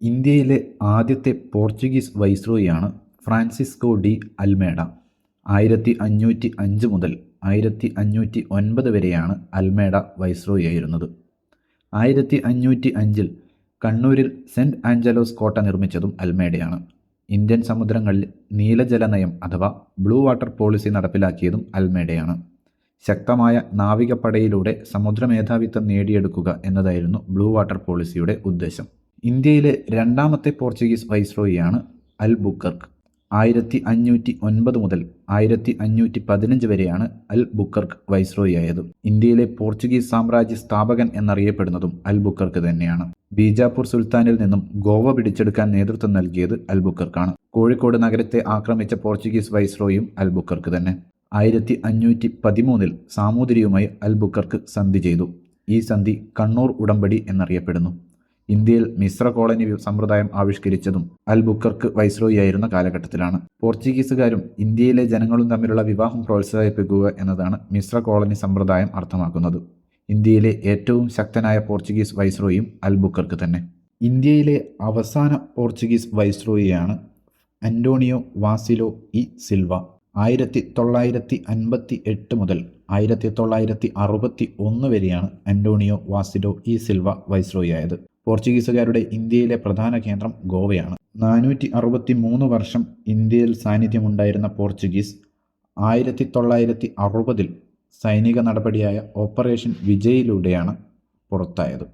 ഇന്ത്യയിലെ ആദ്യത്തെ Portuguese വൈസ്രോയിയാണ് Francisco de Almeida. 1505 മുതൽ 1509 വരെയാണ് അൽമേഡ വൈസ്രോയിയായിരുന്നത്. 1505-ൽ കണ്ണൂരിൽ സെന്റ് ആഞ്ചലോസ് കോട്ട നിർമ്മിച്ചതും അൽമേഡയാണ്. ഇന്ത്യൻ സമുദ്രങ്ങളിൽ നീലജല നയം അഥവാ ബ്ലൂ വാട്ടർ പോളിസി നടപ്പിലാക്കിയതും അൽമേഡയാണ്. ശക്തമായ നാവികപ്പടയിലൂടെ സമുദ്രമേധാവിത്വം നേടിയെടുക്കുക എന്നതായിരുന്നു ബ്ലൂ വാട്ടർ പോളിസിയുടെ ഉദ്ദേശം. ഇന്ത്യയിലെ രണ്ടാമത്തെ പോർച്ചുഗീസ് വൈസ്രോയിയാണ് അൽബുക്കർക്ക്. 1509 മുതൽ 1515 വരെയാണ് അൽബുക്കർക്ക് വൈസ്രോയിയായത്. ഇന്ത്യയിലെ പോർച്ചുഗീസ് സാമ്രാജ്യ സ്ഥാപകൻ എന്നറിയപ്പെടുന്നതും അൽബുക്കർക്ക് തന്നെയാണ്. ബീജാപ്പൂർ സുൽത്താനിൽ നിന്നും ഗോവ പിടിച്ചെടുക്കാൻ നേതൃത്വം നൽകിയത് അൽബുക്കർക്കാണ്. കോഴിക്കോട് നഗരത്തെ ആക്രമിച്ച പോർച്ചുഗീസ് വൈസ്രോയിയും അൽബുക്കർക്ക് തന്നെ. 1513-ൽ സാമൂതിരിയുമായി അൽബുക്കർക്ക് സന്ധി ചെയ്തു. ഈ സന്ധി കണ്ണൂർ ഉടമ്പടി എന്നറിയപ്പെടുന്നു. ഇന്ത്യയിൽ മിശ്ര കോളനി സമ്പ്രദായം ആവിഷ്കരിച്ചതും അൽബുക്കർക്ക് വൈസ്രോയിയായിരുന്ന കാലഘട്ടത്തിലാണ്. പോർച്ചുഗീസുകാരും ഇന്ത്യയിലെ ജനങ്ങളും തമ്മിലുള്ള വിവാഹം പ്രോത്സാഹിപ്പിക്കുക എന്നതാണ് മിശ്ര കോളനി സമ്പ്രദായം അർത്ഥമാക്കുന്നത്. ഇന്ത്യയിലെ ഏറ്റവും ശക്തനായ പോർച്ചുഗീസ് വൈസ്രോയിയും അൽബുക്കർക്ക് തന്നെ. ഇന്ത്യയിലെ അവസാന പോർച്ചുഗീസ് വൈസ്രോയിയാണ് അന്റോണിയോ വാസിലോ ഇ സിൽവ. 1958 മുതൽ 1961 വരെയാണ് അന്റോണിയോ വാസിലോ ഇ സിൽവ വൈസ്രോയിയായത്. പോർച്ചുഗീസുകാരുടെ ഇന്ത്യയിലെ പ്രധാന കേന്ദ്രം ഗോവയാണ്. 463 വർഷം ഇന്ത്യയിൽ സാന്നിധ്യമുണ്ടായിരുന്ന പോർച്ചുഗീസ് 1960-ൽ സൈനിക നടപടിയായ ഓപ്പറേഷൻ വിജയിലൂടെയാണ് പുറത്തായത്.